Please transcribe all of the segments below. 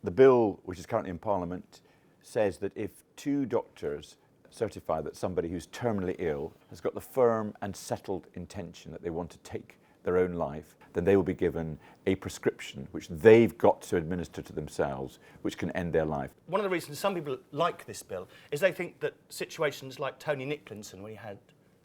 The bill, which is currently in Parliament, says that if two doctors certify that somebody who's terminally ill has got the firm and settled intention that they want to take their own life, then they will be given a prescription which they've got to administer to themselves, which can end their life. One of the reasons some people like this bill is they think that situations like Tony Nicholson, when he had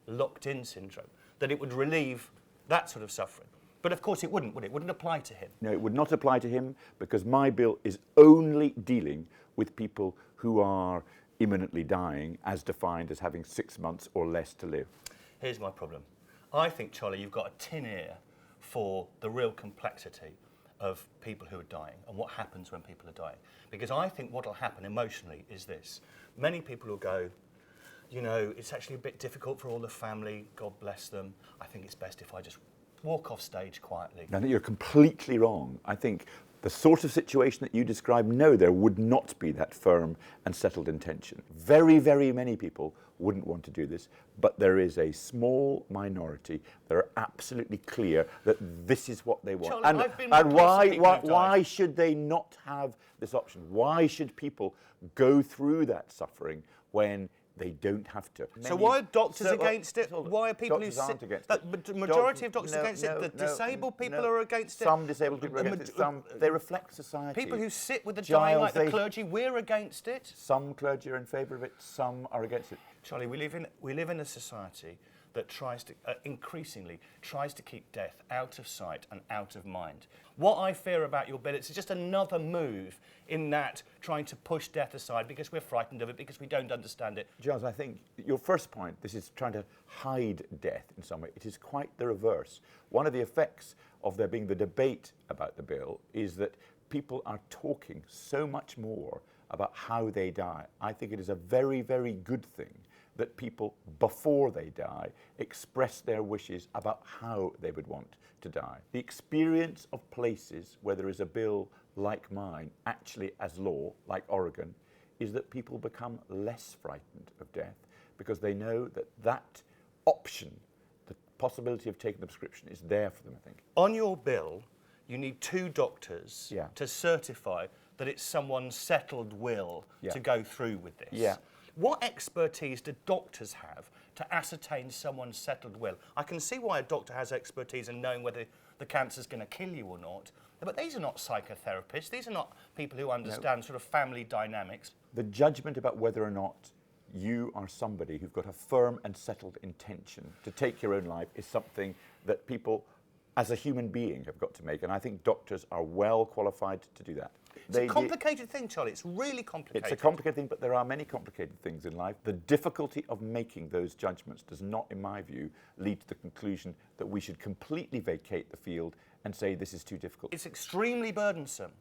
locked-in syndrome, that it would relieve that sort of suffering. But of course it wouldn't, would it? It wouldn't apply to him. No, it would not apply to him, because my bill is only dealing with people who are imminently dying, as defined as having 6 months or less to live. Here's my problem. I think, Charlie, you've got a tin ear for the real complexity of people who are dying and what happens when people are dying. Because I think what will happen emotionally is this. Many people will go, you know, it's actually a bit difficult for all the family, God bless them. I think it's best if I just walk off stage quietly. I think you're completely wrong. I think the sort of situation that you describe, no, there would not be that firm and settled intention. Very, very many people wouldn't want to do this, but there is a small minority that are absolutely clear that this is what they want. Charlie, and why should they not have this option? Why should people go through that suffering when they don't have to? So why are doctors against it? Why are people who aren't against it? The majority of doctors are against it. The disabled people are against it. Some disabled people are against it. Some, they reflect society. People who sit with the dying, like the clergy, we're against it. Some clergy are in favour of it. Some are against it. Charlie, we live in a society that tries to increasingly tries to keep death out of sight and out of mind. What I fear about your bill, it's just another move in that trying to push death aside because we're frightened of it, because we don't understand it. Giles, I think your first point, this is trying to hide death in some way. It is quite the reverse. One of the effects of there being the debate about the bill is that people are talking so much more about how they die. I think it is a very, very good thing that people, before they die, express their wishes about how they would want to die. The experience of places where there is a bill like mine, actually as law, like Oregon, is that people become less frightened of death because they know that that option, the possibility of taking the prescription, is there for them, I think. On your bill, you need two doctors Yeah. to certify that it's someone's settled will Yeah. to go through with this. Yeah. What expertise do doctors have to ascertain someone's settled will? I can see why a doctor has expertise in knowing whether the cancer's going to kill you or not, but these are not psychotherapists. These are not people who understand sort of family dynamics. The judgment about whether or not you are somebody who've got a firm and settled intention to take your own life is something that people, as a human being, have got to make, and I think doctors are well qualified to do that. It's a complicated thing, Charlie. It's really complicated. It's a complicated thing, but there are many complicated things in life. The difficulty of making those judgments does not, in my view, lead to the conclusion that we should completely vacate the field and say this is too difficult. It's extremely burdensome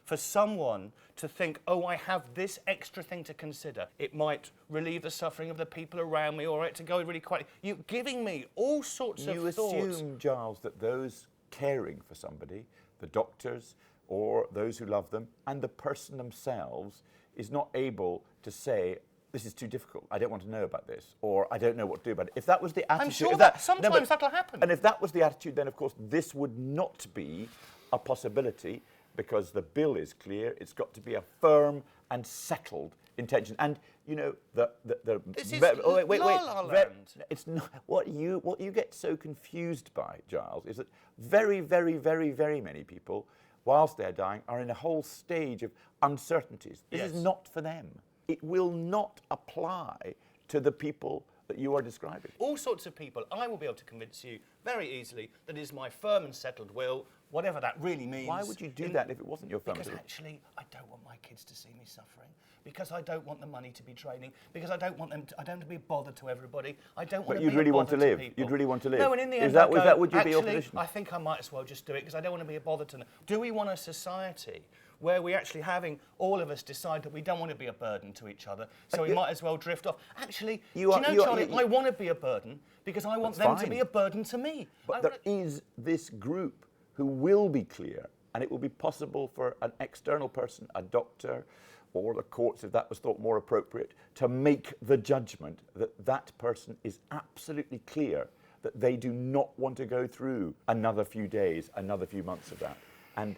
for someone to think, oh, I have this extra thing to consider. It might relieve the suffering of the people around me, or it to go really quietly. You're giving me all sorts of thoughts. You assume, Giles, that those caring for somebody, the doctors, or those who love them, and the person themselves is not able to say, this is too difficult, I don't want to know about this, or I don't know what to do about it. If that was the attitude... I'm sure that sometimes that'll happen. And if that was the attitude, then of course this would not be a possibility, because the bill is clear, it's got to be a firm and settled intention. And you know, this is La La Land. It's not, what you get so confused by, Giles, is that very, very, very, very many people, whilst they're dying, are in a whole stage of uncertainties. This is not for them. It will not apply to the people that you are describing. All sorts of people, I will be able to convince you very easily that it is my firm and settled will, whatever that really means. Why would you do that if it wasn't your firm? Because actually, I don't want my kids to see me suffering. Because I don't want the money to be draining. Because I don't want them. I don't want to be a bother to everybody. I don't want to be a bother to people. But you'd really want to live. You'd really want to live. No, and in the end, would you be your position? I think I might as well just do it because I don't want to be a bother to them. Do we want a society where we actually having all of us decide that we don't want to be a burden to each other, so we might as well drift off? Actually, Charlie, I want to be a burden because I want them to be a burden to me. But there is this group who will be clear, and it will be possible for an external person, a doctor, or the courts, if that was thought more appropriate, to make the judgment that that person is absolutely clear that they do not want to go through another few days, another few months of that. And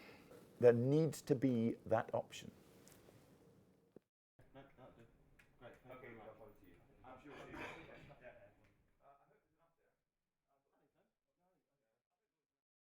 there needs to be that option.